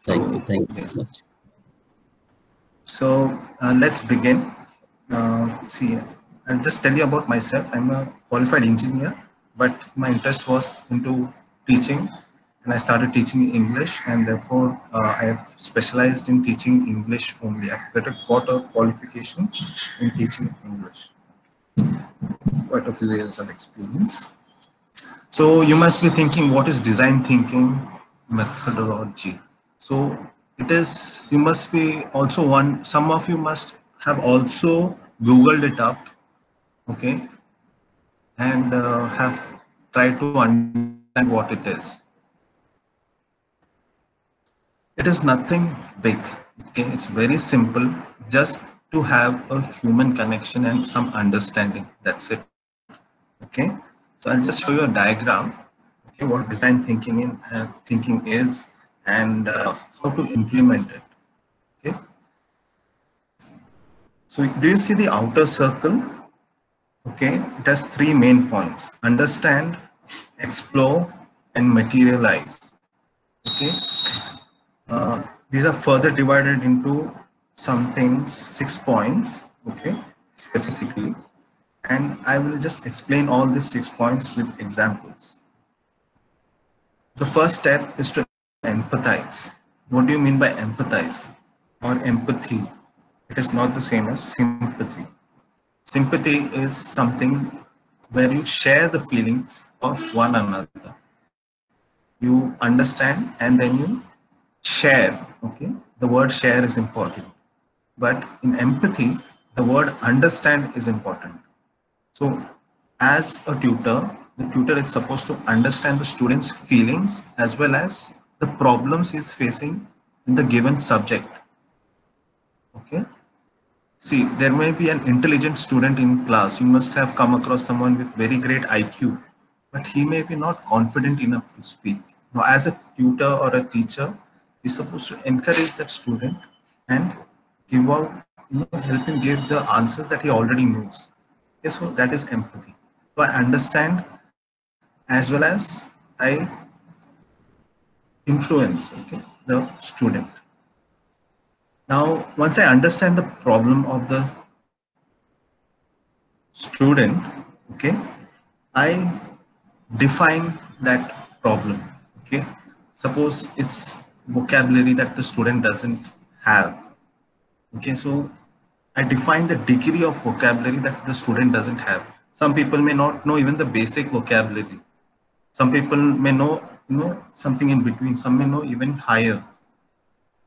So, Thank you so yes. much. So let's begin. See, I'll just tell you about myself. I'm a qualified engineer, but my interest was into teaching, and I started teaching English, and therefore I have specialized in teaching English only. I've got a qualification in teaching English, quite a few years of experience. So you must be thinking, what is design thinking methodology? So it is, you must be also one, some of you must have also Googled it up, okay, and have tried to understand what it is. It is nothing big, okay, it's very simple, just to have a human connection and some understanding. That's it, okay. So I'll just show you a diagram, okay, what design thinking is, and how to implement it. Okay, so do you see the outer circle? Okay, it has three main points: understand, explore, and materialize. Okay, these are further divided into some things, 6 points. Okay, specifically, and I will just explain all these 6 points with examples. The first step is to empathize. What do you mean by empathize or empathy? It is not the same as sympathy. Sympathy is something where you share the feelings of one another. You understand and then you share. Okay, the word share is important, but in empathy, the word understand is important. So, as a tutor, the tutor is supposed to understand the student's feelings as well as the problems he's facing in the given subject. Okay. See, there may be an intelligent student in class. You must have come across someone with very great IQ, but he may be not confident enough to speak. Now, as a tutor or a teacher, you're supposed to encourage that student and give out, help him give the answers that he already knows. Okay, so that is empathy. So I understand as well as I influence, okay, the student. Now, once I understand the problem of the student, okay, I define that problem. Okay, suppose it's vocabulary that the student doesn't have. Okay, so I define the degree of vocabulary that the student doesn't have. Some people may not know even the basic vocabulary. Some people may know, something in between. Some may know even higher.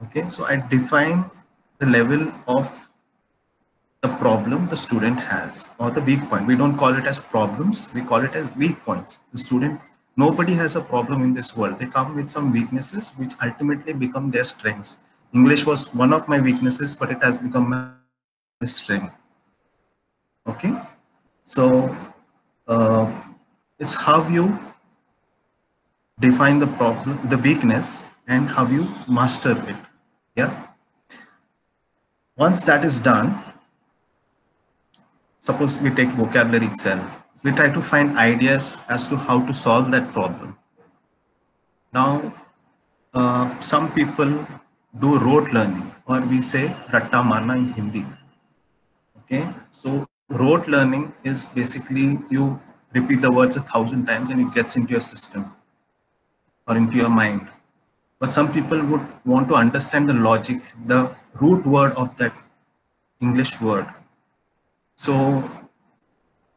Okay, so I define the level of the problem the student has or the weak point. We don't call it as problems, we call it as weak points. The student, nobody has a problem in this world. They come with some weaknesses which ultimately become their strengths. English was one of my weaknesses, but it has become my strength. Okay, so uh, it's how you define the problem, the weakness, and how you master it. Yeah, once that is done, suppose we take vocabulary itself. We try to find ideas as to how to solve that problem. Now, some people do rote learning, or we say ratta marna in Hindi. Okay, so rote learning is basically you repeat the words 1,000 times and it gets into your system or into your mind. But some people would want to understand the logic, the root word of that English word. So,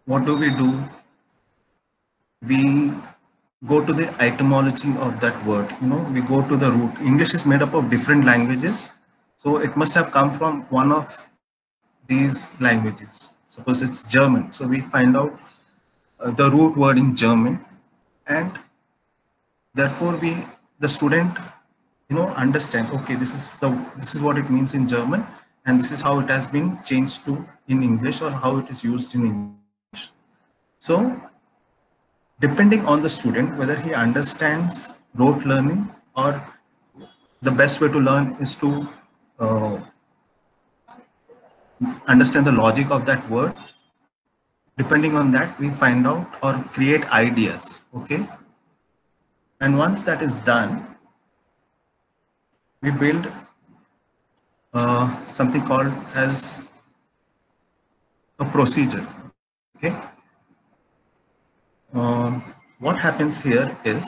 what do? We go to the etymology of that word. We go to the root. English is made up of different languages, so it must have come from one of these languages. Suppose it's German, so we find out the root word in German, and therefore the student, understand, okay, this is what it means in German, and this is how it has been changed to in English, or how it is used in English. So depending on the student, whether he understands rote learning, or the best way to learn is to uh, understand the logic of that word. Depending on that, we find out or create ideas. Okay, and once that is done, we build something called as a procedure. Okay. What happens here is,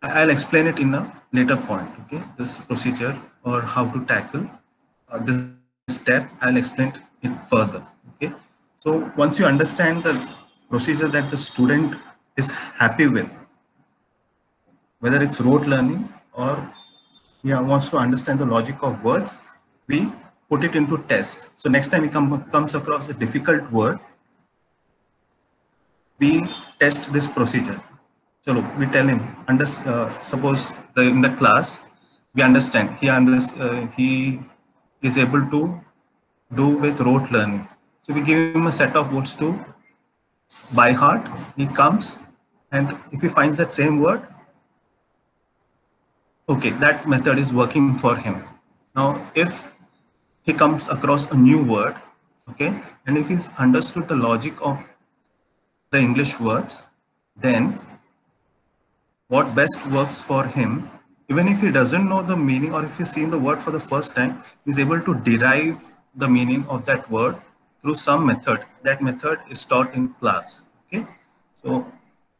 I'll explain it in a later point. Okay, this procedure or how to tackle this step, I'll explain it further. Okay, so once you understand the procedure that the student is happy with, whether it's rote learning or wants to understand the logic of words, we put it into test. So next time he comes across a difficult word, we test this procedure. So look, we tell him, suppose in the class, we understand he is able to do with rote learning. So we give him a set of words to by heart. He comes, and if he finds that same word, okay, that method is working for him. Now, if he comes across a new word, okay, and if he's understood the logic of the English words, then what best works for him, even if he doesn't know the meaning or if he's seen the word for the first time, he's able to derive the meaning of that word through some method. That method is taught in class. Okay, so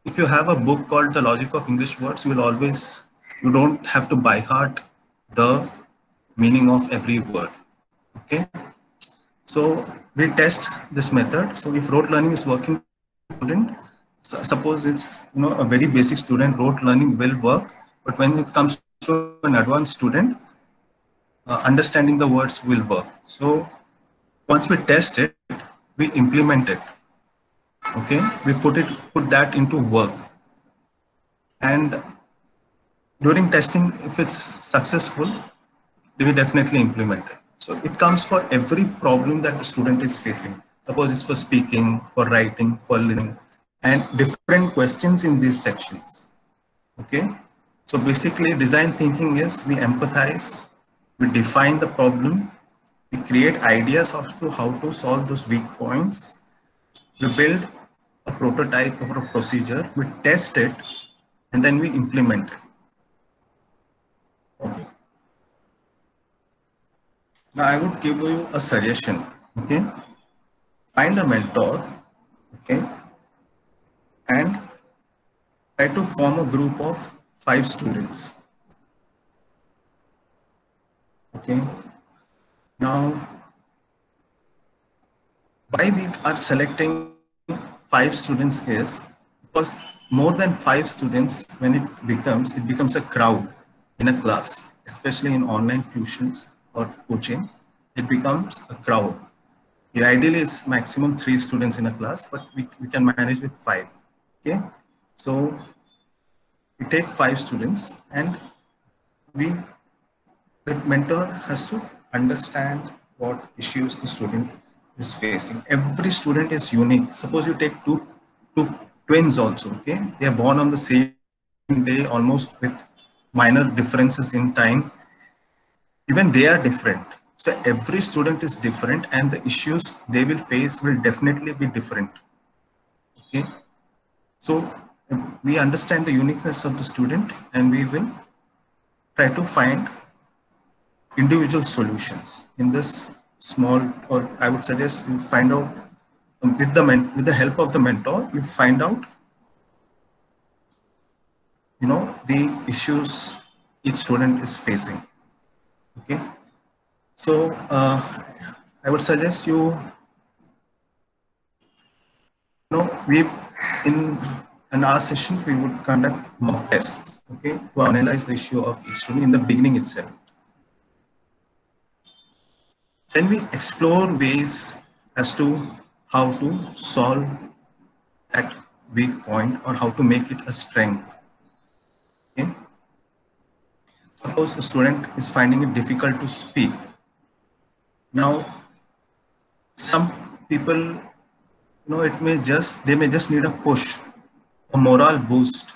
if you have a book called The Logic of English Words, you don't have to by heart the meaning of every word. Okay, so we test this method. So if rote learning is working for a student, suppose it's a very basic student, rote learning will work. But when it comes to an advanced student, understanding the words will work. So once we test it, we implement it. Okay, we put that into work, and during testing, if it's successful, we definitely implement it. So it comes for every problem that the student is facing. Suppose it's for speaking, for writing, for listening, and different questions in these sections. Okay. So basically, design thinking is we empathize, we define the problem, we create ideas as to how to solve those weak points, we build a prototype or a procedure, we test it, and then we implement it. Okay. Now I would give you a suggestion. Okay, find a mentor. Okay, and try to form a group of 5 students. Okay. Now, why we are selecting 5 students is because more than 5 students, when it becomes a crowd in a class, especially in online tuitions or coaching, it becomes a crowd. Ideally, it's maximum 3 students in a class, but we can manage with 5. Okay, so we take 5 students, and the mentor has to understand what issues the student is facing. Every student is unique. Suppose you take two twins also. Okay, they are born on the same day, almost with minor differences in time. Even they are different. So every student is different, and the issues they will face will definitely be different. Okay, so we understand the uniqueness of the student, and we will try to find individual solutions in this small, or I would suggest you find out with the help of the mentor, you find out the issues each student is facing. Okay, so I would suggest we in our sessions we would conduct mock tests, okay, to analyze the issue of each student in the beginning itself. Then we explore ways as to how to solve that weak point or how to make it a strength. Okay? Suppose a student is finding it difficult to speak. Now, some people, they may just need a push, a morale boost,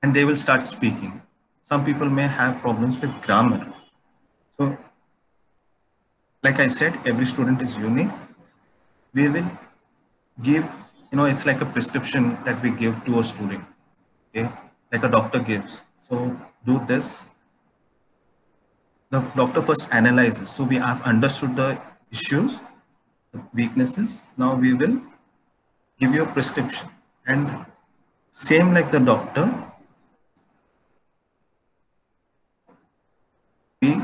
and they will start speaking. Some people may have problems with grammar. So, like I said, every student is unique. We will give, it's like a prescription that we give to a student, okay, like a doctor gives. So do this, the doctor first analyzes. So we have understood the issues, the weaknesses. Now we will give you a prescription. And same like the doctor, we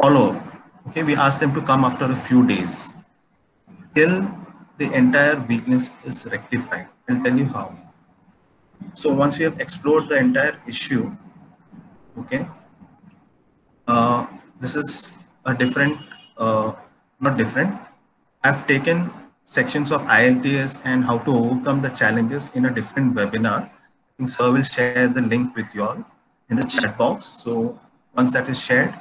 follow up. Okay, we ask them to come after a few days till the entire weakness is rectified. I'll tell you how. So once we have explored the entire issue, okay, uh, this is a different, not different. I've taken sections of IELTS and how to overcome the challenges in a different webinar. I think sir will share the link with you all in the chat box. So once that is shared,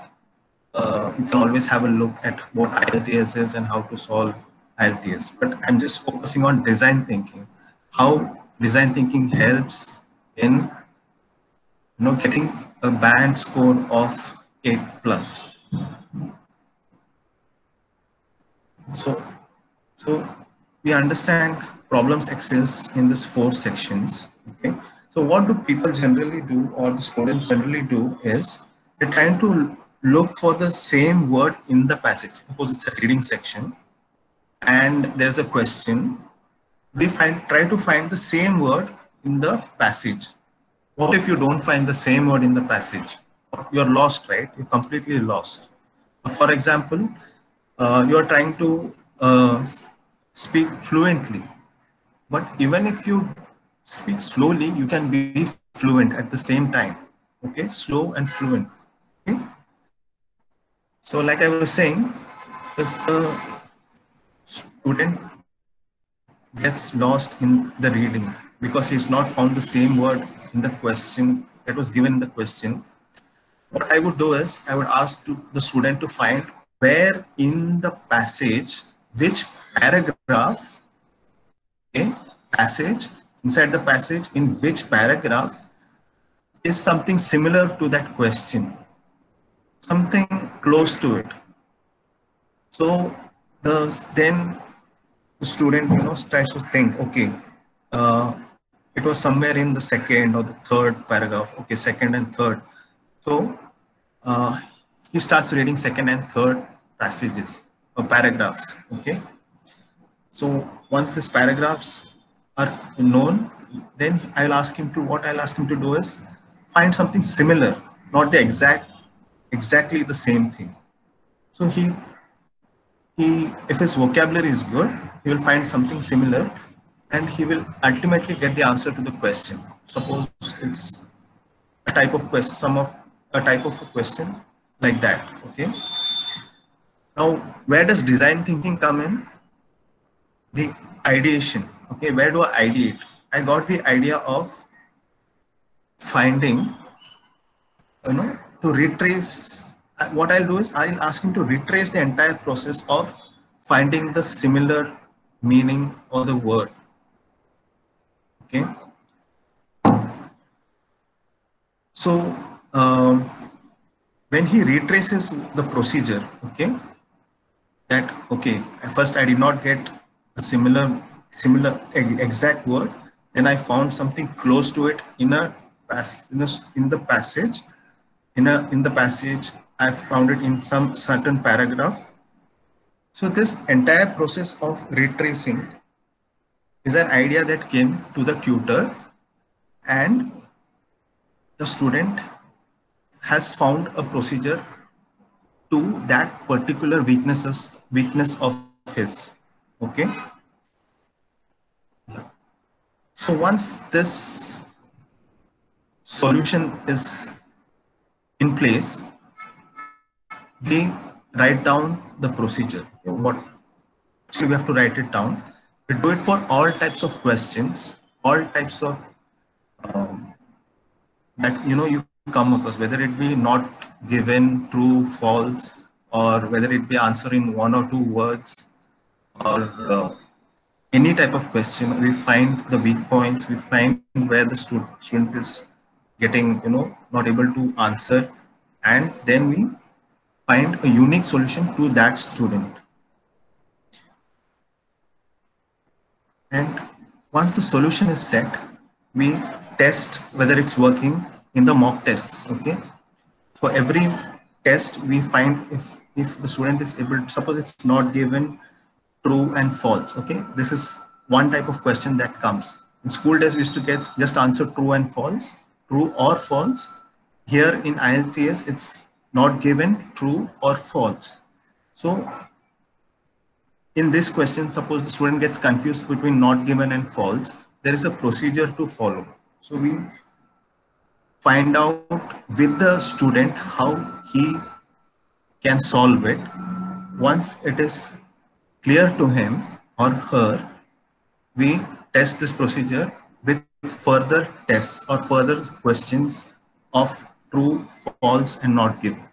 you can always have a look at what IELTS is and how to solve IELTS. But I'm just focusing on design thinking, how design thinking helps in getting a band score of 8 plus. So, so we understand problems exist in these 4 sections. Okay. So what do people generally do, or the students generally do, is they're trying to look for the same word in the passage. Suppose it's a reading section and there's a question. We try to find the same word in the passage. What if you don't find the same word in the passage? You're lost, right? You're completely lost. For example, you're trying to speak fluently, but even if you speak slowly, you can be fluent at the same time. Okay, slow and fluent. Okay. So like I was saying, if the student gets lost in the reading because he's not found the same word in the question that was given in the question, what I would do is I would ask the student to find where in the passage, which paragraph, okay, passage, inside the passage, in which paragraph is something similar to that question, something close to it. So then the student tries to think, okay, it was somewhere in the second or the third paragraph. Okay, second and third. So uh, he starts reading second and third passages or paragraphs. Okay, so once these paragraphs are known, then what I'll ask him to do is find something similar, not the exactly the same thing. So if his vocabulary is good, he will find something similar and he will ultimately get the answer to the question. Suppose it's a type of question, a type of a question like that. Okay. Now, where does design thinking come in? The ideation. Okay, where do I ideate? I got the idea of finding, to retrace. What I'll do is I'll ask him to retrace the entire process of finding the similar meaning of the word. Okay. So when he retraces the procedure, okay, that okay, first I did not get a similar exact word, then I found something close to it in the passage. In the passage, I found it in some certain paragraph. So this entire process of retracing is an idea that came to the tutor, and the student has found a procedure to that particular weakness of his. Okay. So once this solution is in place, we write down the procedure. What actually we have to write it down. We do it for all types of questions, all types of that you come across, whether it be not given, true, false, or whether it be answering 1 or 2 words, or any type of question. We find the weak points, we find where the student is getting not able to answer, and then we find a unique solution to that student. And once the solution is set, we test whether it's working in the mock tests. Okay, for every test we find if the student is able to, suppose it's not given true and false. Okay, this is one type of question that comes in school days. We used to get just answer true and false, true or false. Here in IELTS it's not given true or false. So in this question, suppose the student gets confused between not given and false, there is a procedure to follow. So we find out with the student how he can solve it. Once it is clear to him or her, we test this procedure with further tests or further questions of true, false, and not given.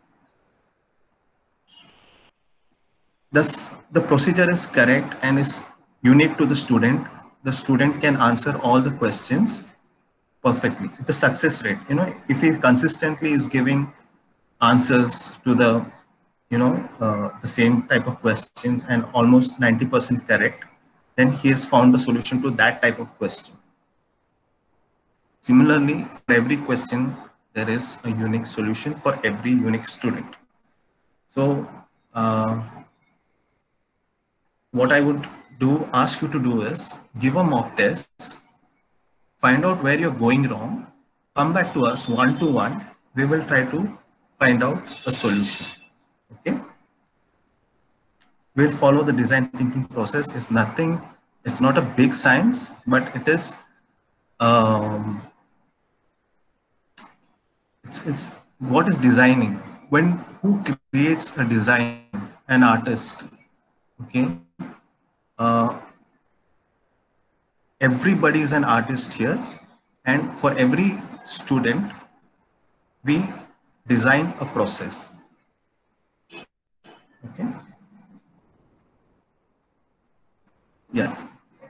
Thus, the procedure is correct and is unique to the student. The student can answer all the questions perfectly. The success rate, if he consistently is giving answers to the, the same type of questions and almost 90% correct, then he has found a solution to that type of question. Similarly, for every question, there is a unique solution for every unique student. So, what I would ask you to do is give a mock test, find out where you're going wrong, come back to us one-to-one. We will try to find out a solution. Okay. We'll follow the design thinking process. It's nothing, it's not a big science, but it is, it's what is designing. Who creates a design? An artist. Okay. Everybody is an artist here, and for every student we design a process. Okay. Yeah,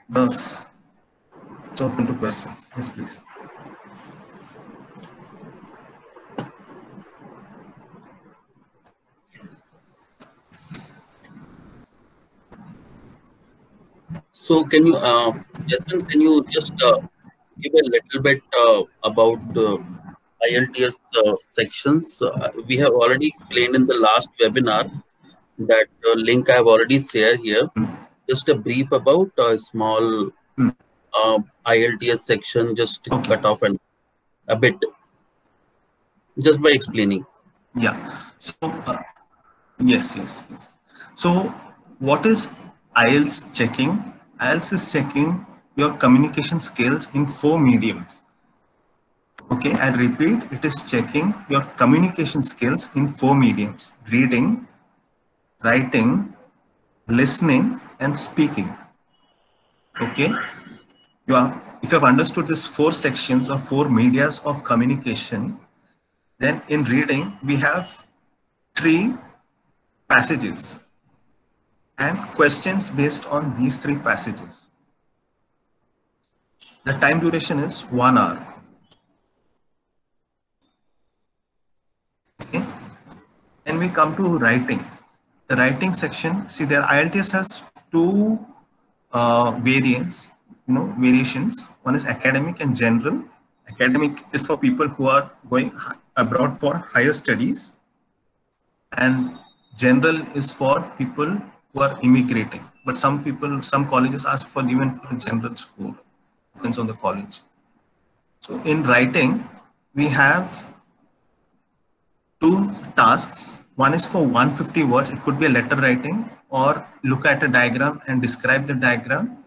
thus it's open to questions. Yes, please. So can you, Justin, can you just give a little bit about IELTS sections? We have already explained in the last webinar that link I have already shared here. Just a brief about a small IELTS section, just cut off and a bit, just by explaining. Yeah. So yes. So what is IELTS checking? IELTS is checking your communication skills in 4 mediums. Okay, I'll repeat, it is checking your communication skills in 4 mediums: reading, writing, listening, and speaking. Okay, if you have understood these 4 sections or 4 medias of communication, then in reading we have 3 passages and questions based on these 3 passages. The time duration is 1 hour. Okay, and we come to writing. The writing section, see, there IELTS has 2 variations. One is academic and general. Academic is for people who are going abroad for higher studies, and general is for people who are immigrating. But some colleges ask for even for a general school, depends on the college. So in writing, we have 2 tasks. One is for 150 words. It could be a letter writing, or look at a diagram and describe the diagram.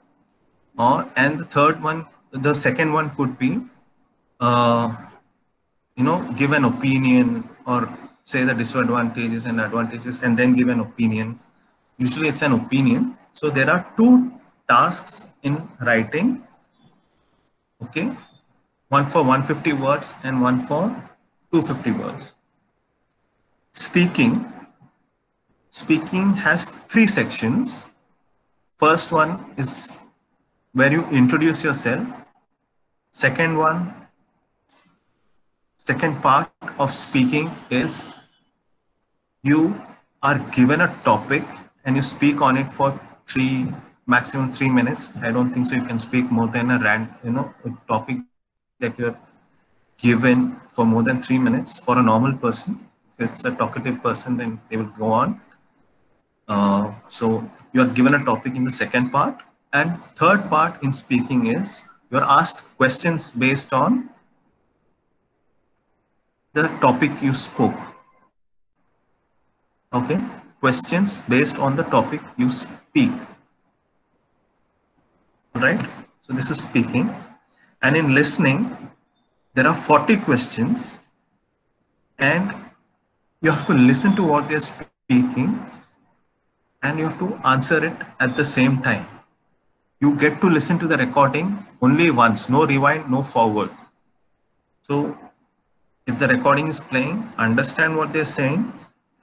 And the second one could be, give an opinion or say the disadvantages and advantages, and then give an opinion. Usually it's an opinion. So there are 2 tasks in writing. Okay, one for 150 words and one for 250 words. Speaking has 3 sections. First one is where you introduce yourself. Second part of speaking is you are given a topic and you speak on it for maximum 3 minutes. I don't think so you can speak more than a topic that you're given for more than 3 minutes for a normal person. If it's a talkative person, then they will go on. So you are given a topic in the second part, and third part in speaking is you are asked questions based on the topic you spoke. Okay, questions based on the topic you speak. Right? So this is speaking, and in listening, there are 40 questions, and you have to listen to what they're speaking, and you have to answer it at the same time. You get to listen to the recording only once, no rewind, no forward. So if the recording is playing, understand what they're saying,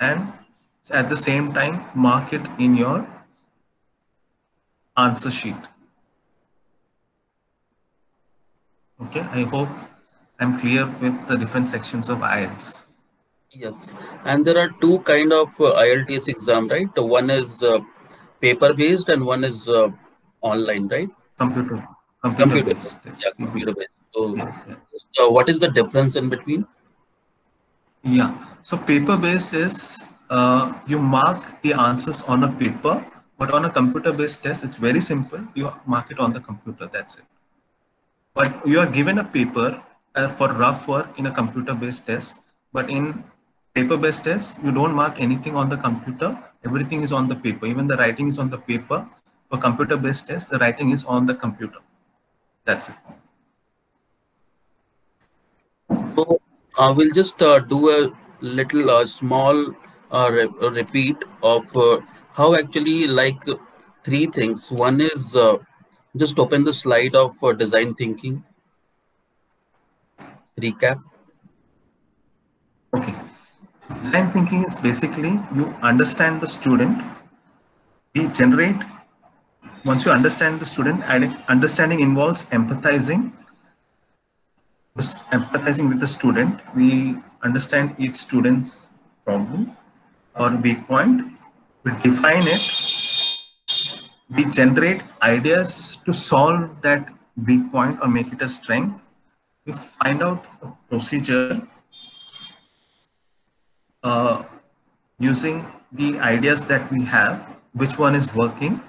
and at the same time mark it in your answer sheet. Okay, I hope I'm clear with the different sections of IELTS. Yes, and there are two kind of IELTS exam, right? One is paper based and one is online, right? Computer Computer based. based Yeah, test. computer based. So, Yeah, yeah. what is the difference in between? Yeah. So paper based is you mark the answers on a paper, but on a computer based test, it's very simple. You mark it on the computer. That's it. But you are given a paper for rough work in a computer based test. But in paper based test, you don't mark anything on the computer. Everything is on the paper. Even the writing is on the paper. For computer based test, the writing is on the computer. That's it. So, we'll just do a little small repeat of how actually like three things. One is just open the slide of design thinking recap. Okay. Design thinking is basically you understand the student, we generate, once you understand the student, understanding involves empathizing with the student. We understand each student's problem or weak point, we define it, we generate ideas to solve that weak point or make it a strength. We find out a procedure uh, using the ideas that we have, which one is working,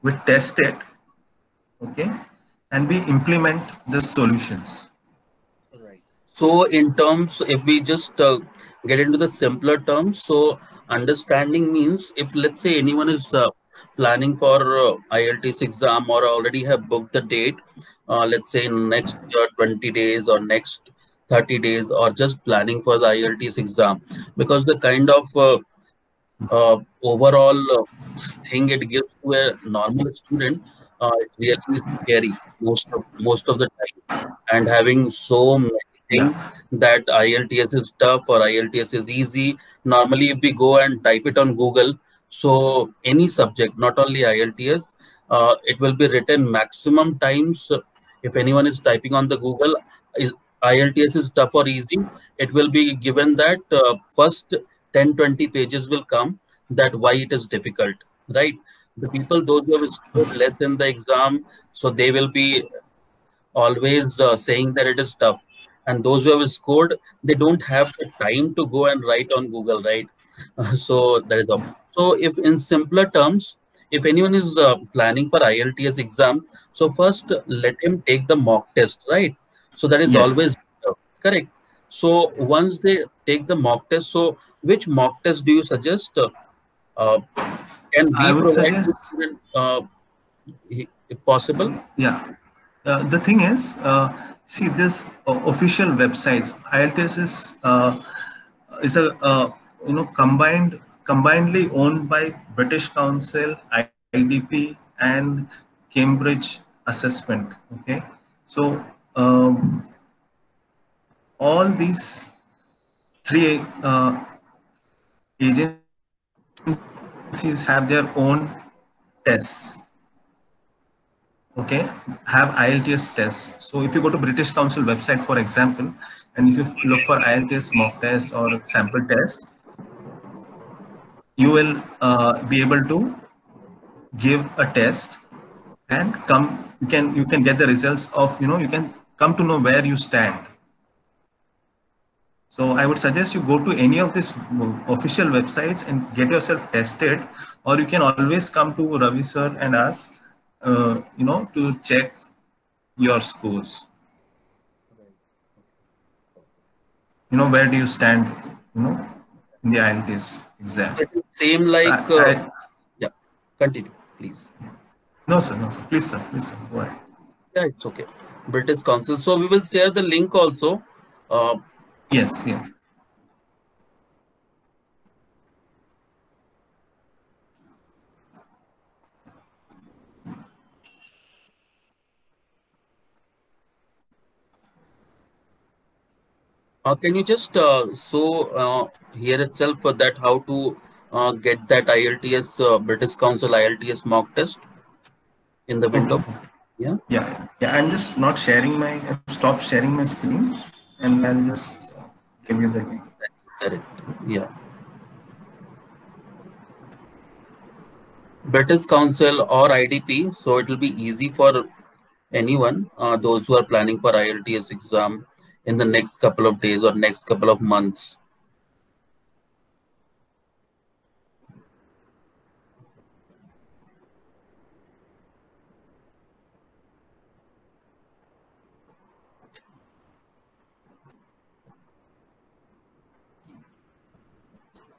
we test it, okay, and we implement the solutions. Right. So, in terms, if we just get into the simpler terms, so understanding means if let's say anyone is planning for IELTS exam or already have booked the date, let's say in next 20 days or next 30 days, or just planning for the IELTS exam, because the kind of overall thing it gives to a normal student, it really is scary most of the time, and having so many things Yeah, that IELTS is tough or IELTS is easy. Normally, if we go and type it on Google, so any subject, not only IELTS, it will be written maximum times. If anyone is typing on the Google, is IELTS is tough or easy, it will be given that first 10-20 pages will come that why it is difficult, right? The people, those who have scored less in the exam, so they will be always saying that it is tough, and those who have scored, they don't have the time to go and write on Google, right? So that is all. So if in simpler terms, if anyone is planning for IELTS exam, so first let him take the mock test, right? So that is yes. always correct. So once they take the mock test, so which mock test do you suggest? Uh, can I we would provide to suggest, student if possible? yeah. The thing is, see this official websites. IELTS is a combinedly owned by British Council, IDP, and Cambridge Assessment. Okay, so all these three agencies have their own tests. Okay, have IELTS tests. So if you go to British Council website, for example, and if you look for IELTS mock test or sample test, you will be able to give a test and come. You can get the results of, you can come to know where you stand. So I would suggest you go to any of these official websites and get yourself tested, or you can always come to Ravi sir and ask, to check your scores. Where do you stand, in the IELTS exam? It is same like I yeah. Continue, please. No, sir, no, sir. Please, sir, go ahead. Yeah, it's okay. British Council. So we will share the link also. Yes, yeah. Can you just show here itself for that how to get that IELTS British Council IELTS mock test in the Okay. window? Yeah. Yeah. I'm just not sharing I've stopped sharing my screen, and I'll just give you the link. Correct. Yeah. British Council or IDP, so it will be easy for anyone, those who are planning for IELTS exam in the next couple of days or next couple of months.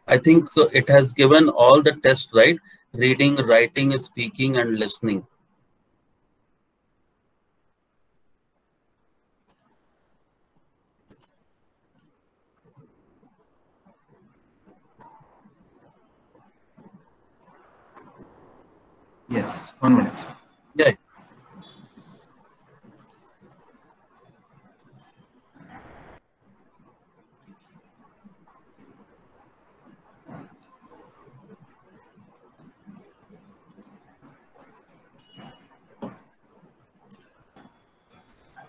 I think it has given all the tests, right? Reading, writing, speaking, and listening. Yes, 1 minute, sir. Yeah.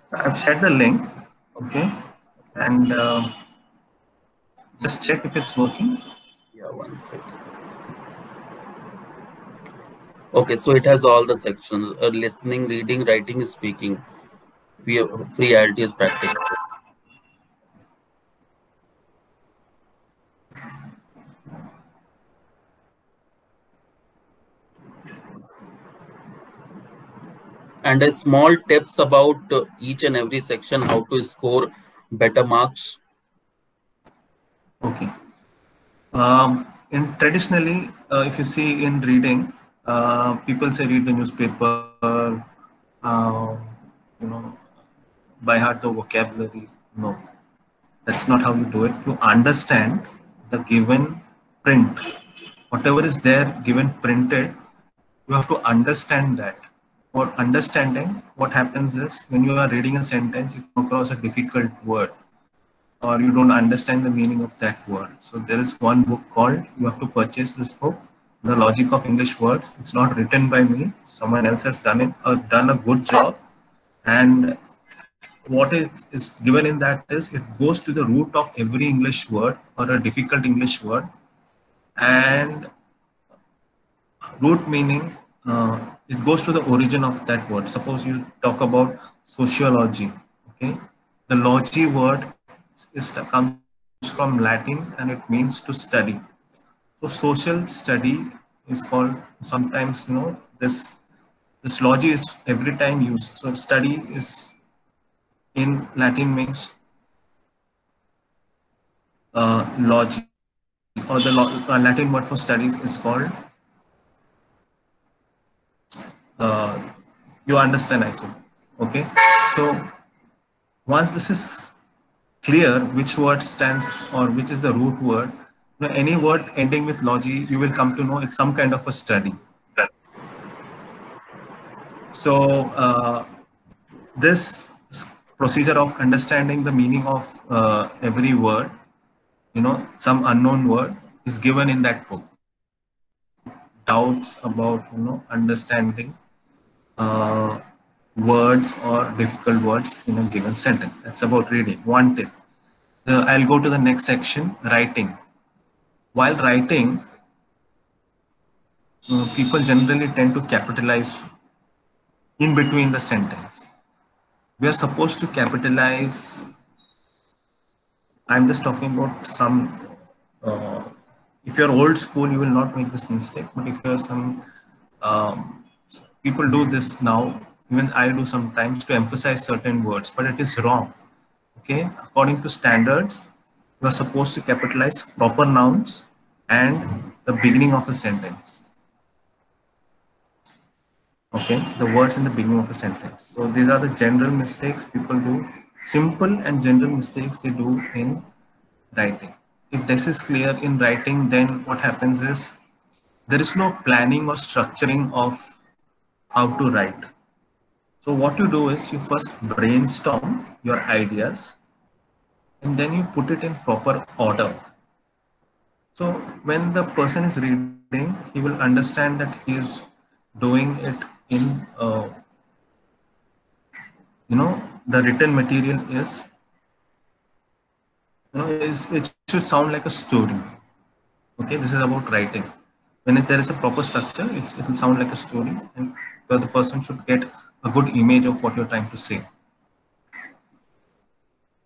So I've shared the link, okay, and just check if it's working. Yeah, 1 second. Okay, so it has all the sections: listening, reading, writing, speaking. Free IELTS practice. And a small tips about each and every section, how to score better marks. Okay. In traditionally, if you see in reading, people say read the newspaper, you know, by heart the vocabulary. No, that's not how you do it. You understand the given print, whatever is there given printed. You have to understand that. For understanding, what happens is when you are reading a sentence, you come across a difficult word, or you don't understand the meaning of that word. So there is one book called, you have to purchase this book, The Logic of English Words. It's not written by me. Someone else has done it, or done a good job. And what is given in that is, it goes to the root of every English word or a difficult English word. And root meaning, it goes to the origin of that word. Suppose you talk about sociology, okay? The logi word comes from Latin, and it means to study. So social study is called, sometimes, this logi is every time used. So study is in Latin means logi, or the Latin word for studies is called, uh, you understand, I think. Okay, so once this is clear, which word stands or which is the root word, any word ending with logi, you will come to know it's some kind of a study. So this procedure of understanding the meaning of every word, some unknown word, is given in that book. Doubts about understanding words or difficult words in a given sentence. That's about reading. One tip. I'll go to the next section, writing. While writing, people generally tend to capitalize in between the sentence. We are supposed to capitalize I'm just talking about some, if you're old school, you will not make this mistake. But if you're some, people do this now, even I do sometimes to emphasize certain words, but it is wrong. Okay, according to standards, you are supposed to capitalize proper nouns and the beginning of a sentence. Okay, the words in the beginning of a sentence. So these are the general mistakes people do, simple and general mistakes they do in writing. If this is clear in writing, then what happens is there is no planning or structuring of how to write. So what you do is you first brainstorm your ideas and then you put it in proper order. So when the person is reading, he will understand that he is doing it in, the written material is, it should sound like a story. Okay, this is about writing. When there is a proper structure, it will sound like a story, and the person should get a good image of what you're trying to say.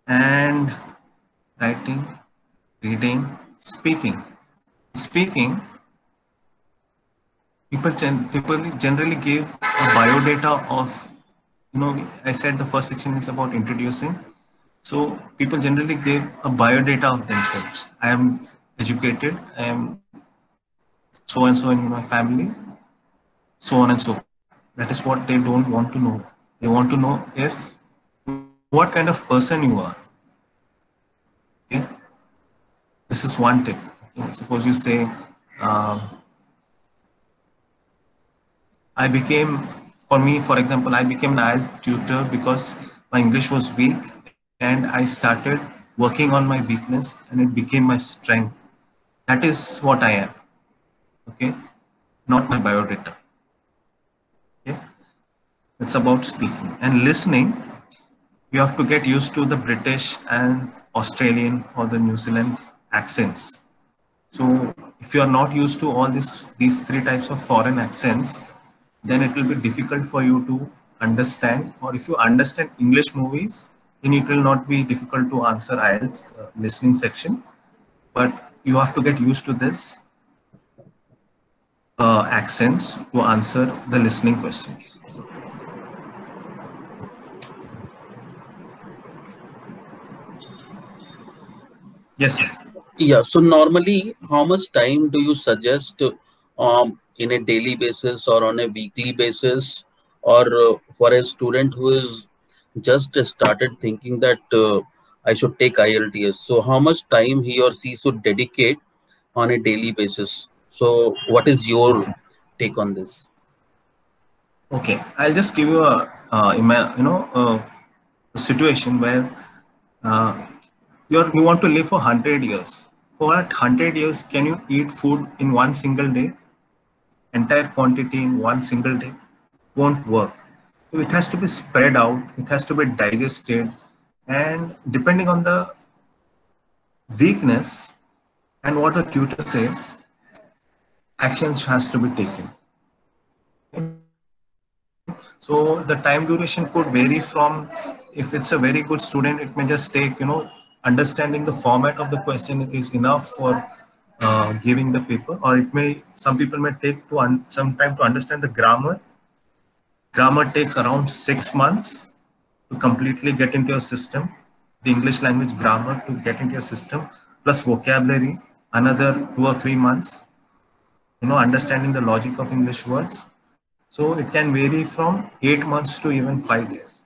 And writing, reading, speaking. Speaking, people generally give a biodata of, I said the first section is about introducing. So people generally give a biodata of themselves. I am educated, I am so and so in my family, so on and so forth. That is what they don't want to know. They want to know if what kind of person you are. Okay, this is one tip. Okay? Suppose you say, um, I became, for me, for example, I became an IELTS tutor because my English was weak and I started working on my weakness and it became my strength. That is what I am. Okay, not my biodata. Okay, it's about speaking and listening. You have to get used to the British and Australian or the New Zealand accents. So if you are not used to all these three types of foreign accents, then it will be difficult for you to understand. Or if you understand English movies, then it will not be difficult to answer IELTS listening section. But you have to get used to this accents to answer the listening questions. Yes, sir. Yeah. So normally, how much time do you suggest in a daily basis or on a weekly basis, or for a student who is just started thinking that I should take IELTS? So how much time he or she should dedicate on a daily basis? So what is your Okay. take on this? Okay. I'll just give you a, a situation where uh, you want to live for 100 years. For that 100 years, can you eat food in one single day, entire quantity in one single day? Won't work. So it has to be spread out, it has to be digested, and depending on the weakness and what the tutor says, actions has to be taken. So the time duration could vary from, if it's a very good student, it may just take, understanding the format of the question is enough for giving the paper, or it may, some people may take to some time to understand the grammar. Grammar takes around 6 months to completely get into your system. The English language grammar to get into your system, plus vocabulary, another 2 or 3 months. Understanding the logic of English words. So it can vary from 8 months to even 5 years.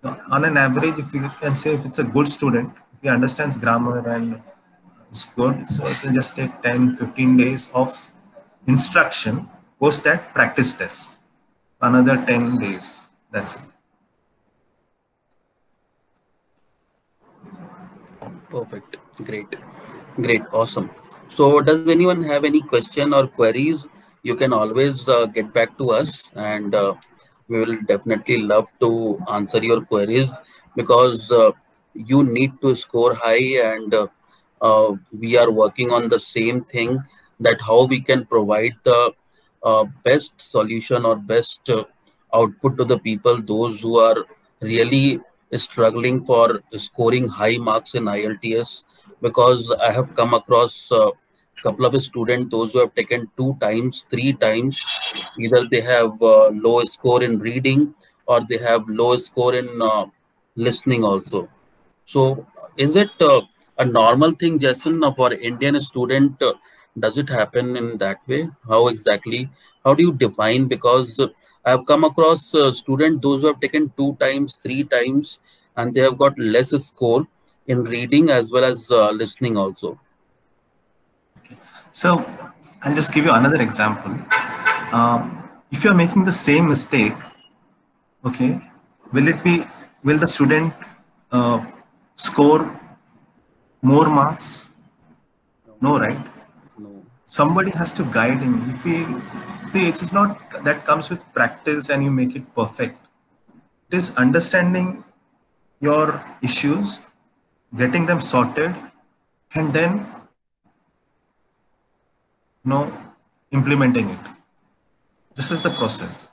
So on an average, if you can say if it's a good student, if he understands grammar and is good, so it will just take 10, 15 days of instruction, post that practice test, another 10 days. That's it. Perfect. Great. Great. Awesome. So, does anyone have any question or queries? You can always get back to us, and we will definitely love to answer your queries, because you need to score high, and we are working on the same thing, that how we can provide the best solution or best output to the people, those who are really is struggling for scoring high marks in IELTS, because I have come across a couple of students, those who have taken 2 times, 3 times, either they have low score in reading or they have low score in listening also. So is it a normal thing, Jason, for Indian student? Does it happen in that way? How exactly? How do you define? Because I have come across students, those who have taken 2 times, 3 times, and they have got less score in reading as well as listening also. So I'll just give you another example. If you're making the same mistake, okay, will the student uh, score more marks? No, right? No. Somebody has to guide him. If he see, it is not that comes with practice and you make it perfect. It is understanding your issues, getting them sorted, and then implementing it. This is the process.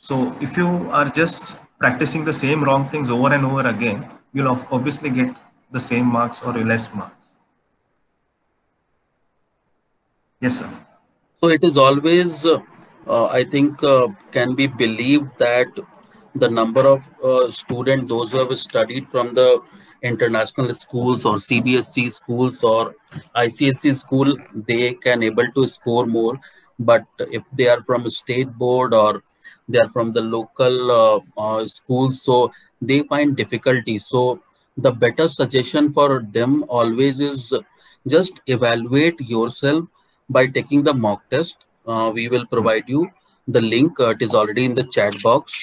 So if you are just practicing the same wrong things over and over again, you'll obviously get the same marks or less marks. Yes, sir. So it is always, I think, can be believed that the number of students, those who have studied from the international schools or CBSE schools or ICSE school, they can able to score more. But if they are from a state board or they are from the local schools, so they find difficulty. So the better suggestion for them always is just evaluate yourself by taking the mock test. We will provide you the link. It is already in the chat box.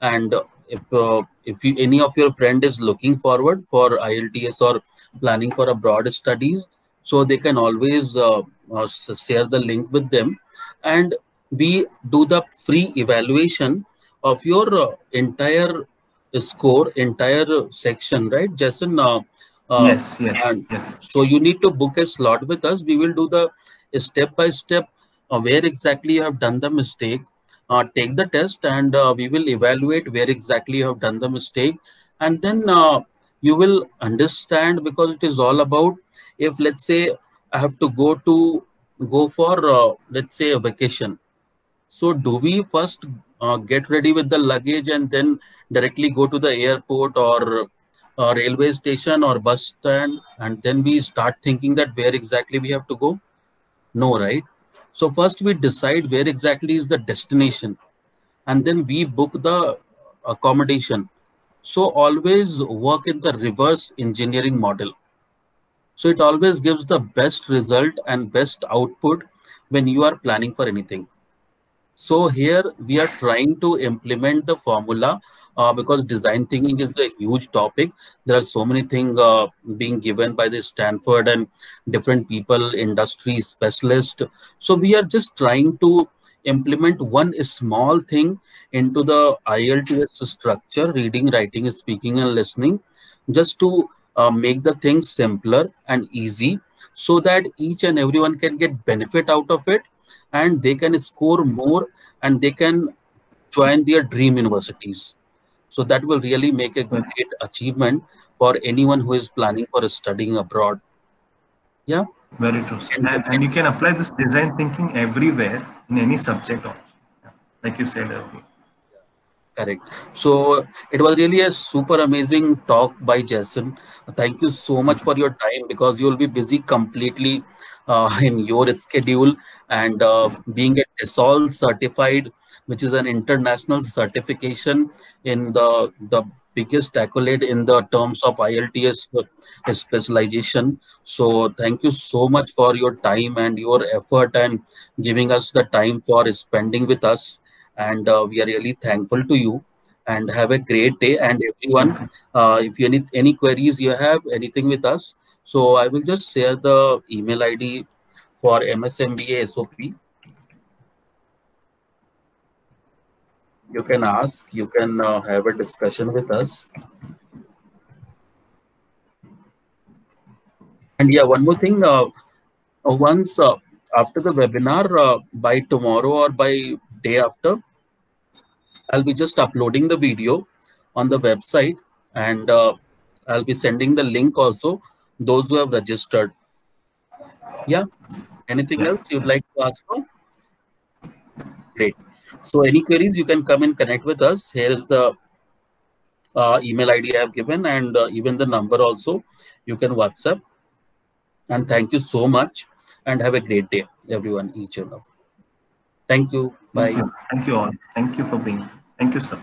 And if any of your friend is looking forward for IELTS or planning for abroad studies, so they can always share the link with them, and we do the free evaluation of your entire score, entire section, right, Jason? Uh, Yes, yes, and yes. so you need to book a slot with us. We will do the step by step where exactly you have done the mistake. Take the test, and we will evaluate where exactly you have done the mistake, and then you will understand, because it is all about, if let's say I have to go for let's say a vacation. So do we first get ready with the luggage and then directly go to the airport or railway station or bus stand, and then we start thinking that where exactly we have to go? No, right? So first we decide where exactly is the destination, and then we book the accommodation. So always work in the reverse engineering model. So it always gives the best result and best output when you are planning for anything. So here we are trying to implement the formula, because design thinking is a huge topic. There are so many things being given by the Stanford and different people, industry specialists. So we are just trying to implement one small thing into the IELTS structure: reading, writing, speaking, and listening, just to make the things simpler and easy, so that each and everyone can get benefit out of it, and they can score more, and they can join their dream universities. So that will really make a Well, great achievement for anyone who is planning for studying abroad. Yeah. very true, sir. And And you can apply this design thinking everywhere in any subject also. Yeah. Like you said earlier. correct. So it was really a super amazing talk by Jason. Thank you so much for your time, because you will be busy completely in your schedule, and being a TESOL certified, which is an international certification in the biggest accolade in the terms of IELTS specialization. So thank you so much for your time and your effort and giving us the time for spending with us, and we are really thankful to you, and have a great day. And everyone, Welcome. if you any queries you have anything with us, so I will just share the email ID for MSMBA SOP. You can ask, you can have a discussion with us. And yeah, one more thing, once after the webinar, by tomorrow or by day after, I'll be just uploading the video on the website. and I'll be sending the link also, those who have registered. Yeah. Anything else you'd like to ask for? Great. So any queries, you can come and connect with us. Here is the email ID I have given, and even the number also. You can WhatsApp. And thank you so much, and have a great day, everyone, each and all. Thank you. Bye. Thank you all. Thank you for being. Thank you, sir.